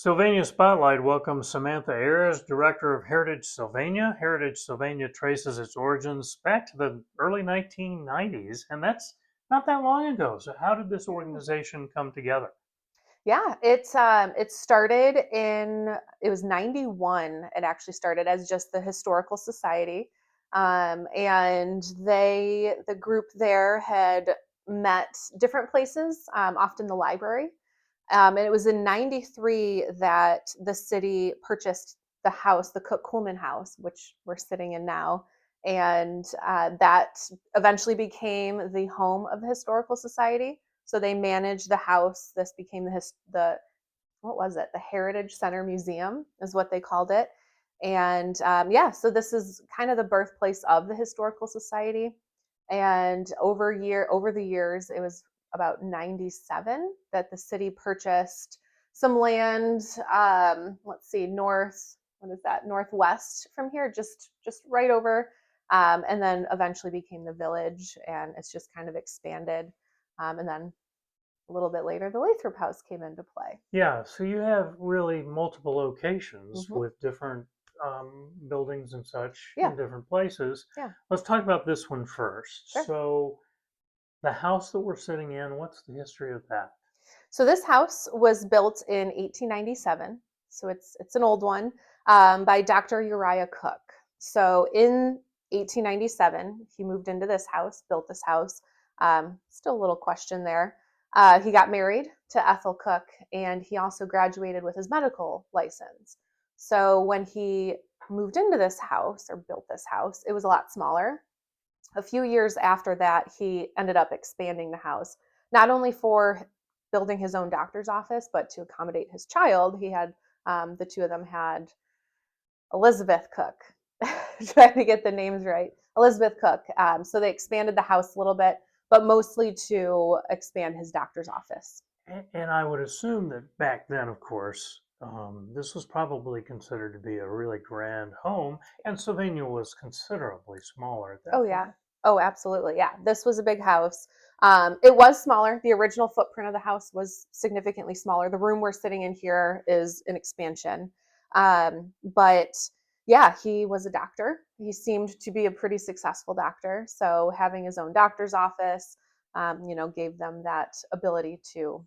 Sylvania Spotlight welcomes Samantha Ayres, Director of Heritage Sylvania. Heritage Sylvania traces its origins back to the early 1990s, and that's not that long ago. So, how did this Yeah. organization come together? Yeah, it started in it was 91. It actually started as just the Historical Society. And the group there had met different places, often the library. And it was in 93 that the city purchased the house, the Cook Coolman house, which we're sitting in now. And that eventually became the home of the Historical Society. So they managed the house. This became the what was it? The Heritage Center Museum is what they called it. And yeah, so this is kind of the birthplace of the Historical Society. And over the years, it was about 97 that the city purchased some land. Let's see, what is that? Northwest from here, just right over. And then eventually became the village, and it's just kind of expanded. And then a little bit later, the Lathrop House came into play. Yeah, so you have really multiple locations Hmm. with different buildings and such Yeah, in different places. yeah, Let's talk about this one first. sure. So, the house that we're sitting in, what's the history of that? So this house was built in 1897. So it's an old one, by Dr. Uriah Cook. So in 1897, he moved into this house, built this house. Still a little question there. He got married to Ethel Cook, and he also graduated with his medical license. So when he moved into this house or built this house, it was a lot smaller. A few years after that, he ended up expanding the house, not only for building his own doctor's office, but to accommodate his child. He had the two of them had Elizabeth Cook, trying to get the names right. Elizabeth Cook. So they expanded the house a little bit, but mostly to expand his doctor's office. And I would assume that back then, of course, this was probably considered to be a really grand home, and Sylvania was considerably smaller at Oh that yeah. point. Oh, absolutely. Yeah. This was a big house. It was smaller. The original footprint of the house was significantly smaller. The room we're sitting in here is an expansion. But yeah, he was a doctor. He seemed to be a pretty successful doctor. So having his own doctor's office, gave them that ability to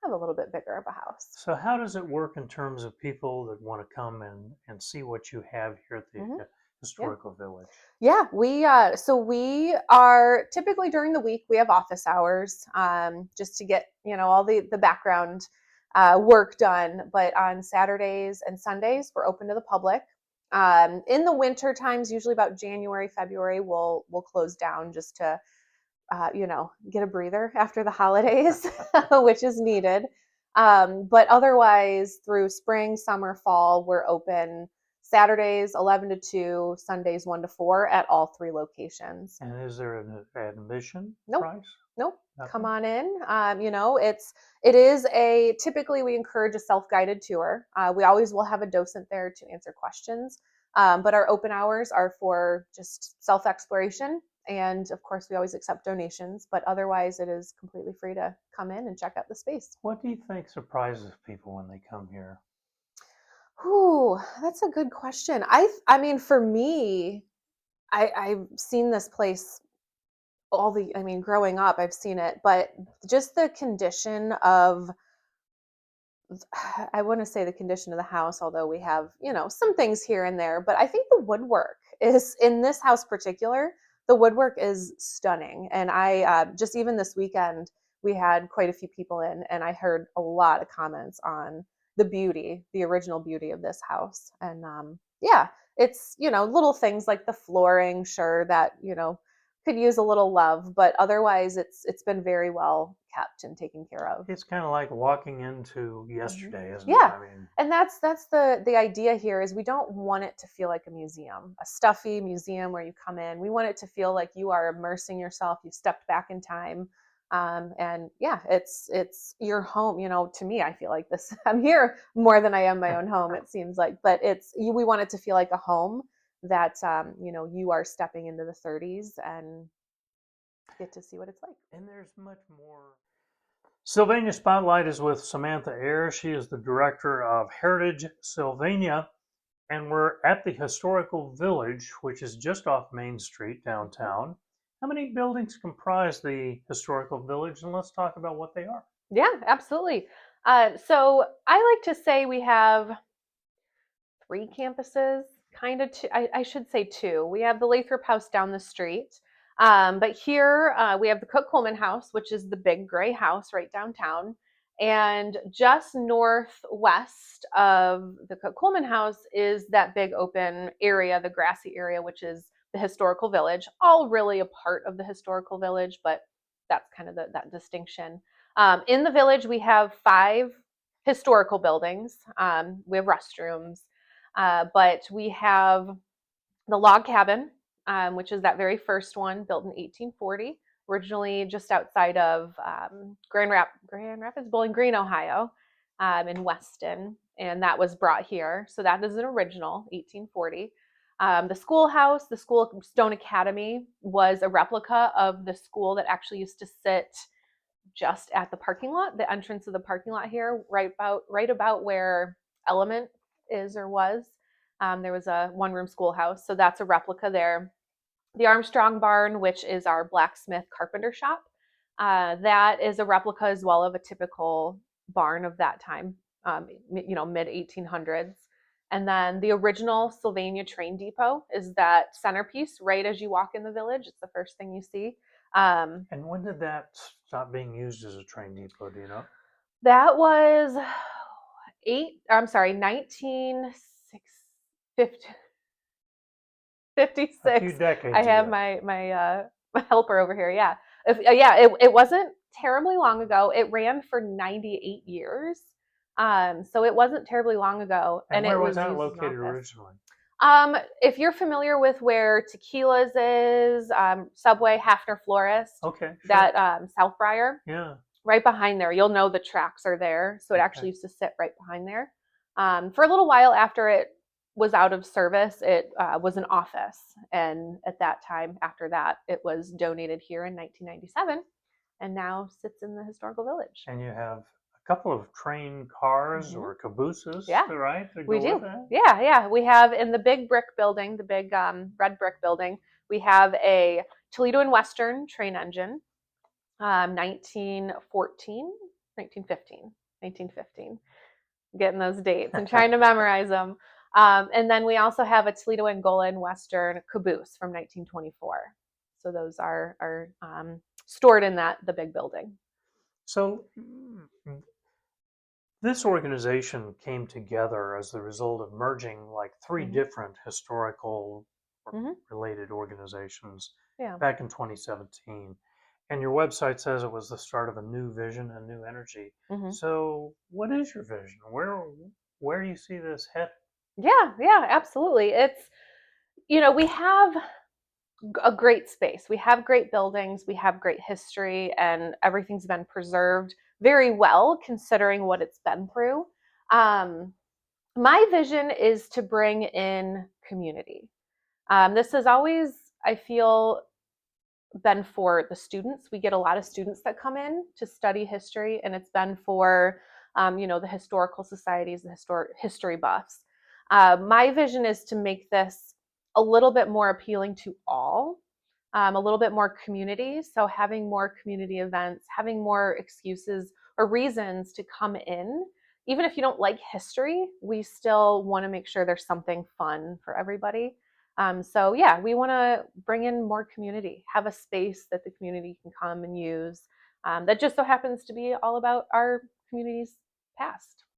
have a little bit bigger of a house. So, how does it work in terms of people that want to come and see what you have here at the Hmm. Yeah. historical village? Yeah, we are typically during the week we have office hours, just to get all the background work done. But on Saturdays and Sundays we're open to the public. In the winter times, usually about January, February, we'll close down just to get a breather after the holidays, which is needed. But otherwise, through spring, summer, fall, we're open Saturdays 11 to 2, Sundays 1 to 4 at all three locations. And is there an admission Nope, price? nope. Come Nothing? on in. It is a typically we encourage a self-guided tour. We always will have a docent there to answer questions, but our open hours are for just self-exploration, and of course we always accept donations. But otherwise, it is completely free to come in and check out the space. What do you think surprises people when they come here? Ooh, that's a good question. I mean, for me, I've seen this place I mean, growing up, I've seen it, but just the condition of I wouldn't say the condition of the house, although we have, some things here and there, but I think the woodwork is in this house particular, the woodwork is stunning. And I just even this weekend, we had quite a few people in, and I heard a lot of comments on the original beauty of this house. And yeah, it's, little things like the flooring, sure, that, could use a little love, but otherwise it's been very well kept and taken care of. It's kind of like walking into Mhm. yesterday, isn't it? Yeah, I mean, and that's the idea here is we don't want it to feel like a museum, a stuffy museum where you come in. We want it to feel like you are immersing yourself. You've stepped back in time, and yeah, it's your home. To me, I feel like this. I'm here more than I am my own home. It seems like, but we want it to feel like a home that you are stepping into the 30s and get to see what it's like. and there's much more Sylvania Spotlight is with Samantha Ayres. She is the director of Heritage Sylvania, and we're at the Historical Village, which is just off Main Street downtown. How many buildings comprise the Historical Village? And let's talk about what they are. Yeah, absolutely. So I like to say we have three campuses, kind of two, I should say two. We have the Lathrop House down the street. But here we have the Cook Coleman House, which is the big gray house right downtown. And just northwest of the Cook Coleman House is that big open area, the grassy area, which is the Historical Village, all really a part of the Historical Village, but that's kind of that distinction. In the village, we have five historical buildings. We have restrooms, but we have the log cabin, which is that very first one built in 1840, originally just outside of Grand Rapids, Bowling Green, Ohio, in Weston. And that was brought here. So that is an original 1840. The schoolhouse, the School Stone Academy, was a replica of the school that actually used to sit just at the parking lot, the entrance of the parking lot here, right about where Element is or was. There was a one-room schoolhouse, so that's a replica there. The Armstrong Barn, which is our blacksmith carpenter shop, that is a replica as well of a typical barn of that time, mid 1800s. And then the original Sylvania train depot is that centerpiece right as you walk in the village. It's the first thing you see. And when did that stop being used as a train depot? Do you know? That was I'm sorry, 1956. A few 56. I decades have ago. my helper over here. Yeah. It wasn't terribly long ago. It ran for 98 years. So it wasn't terribly long ago, And and it where was was that used as an located office. originally? If you're familiar with where Tequila's is, Subway, Hafner Florist, Okay, sure. that Southbriar, Yeah. right behind there, you'll know the tracks are there. So it Okay. actually used to sit right behind there. For a little while after it was out of service, it was an office. And at that time, after that, it was donated here in 1997 and now sits in the historical village. And you have a couple of train cars Mm-hmm. or cabooses, Yeah, right, to we go with do. that? Yeah, yeah. We have in the big brick building, the big red brick building, we have a Toledo and Western train engine, 1914, 1915, 1915. Getting those dates and trying to memorize them. And then we also have a Toledo Angola and Western caboose from 1924. So those are stored in the big building. So this organization came together as the result of merging like three Mm-hmm. different historical Mm-hmm. related organizations Yeah. back in 2017. And your website says it was the start of a new vision and new energy. Mm-hmm. So, what is your vision? Where do you see this headed? Yeah, yeah, absolutely. We have a great space. We have great buildings, we have great history, and everything's been preserved very well considering what it's been through. Um, my vision is to bring in community. This has always, I feel, been for the students. We get a lot of students that come in to study history, and it's been for, the historical societies, the history buffs. My vision is to make this a little bit more appealing to all, a little bit more community. So having more community events, having more excuses or reasons to come in. Even if you don't like history, we still want to make sure there's something fun for everybody. So yeah, we want to bring in more community, have a space that the community can come and use. That just so happens to be all about our community's past.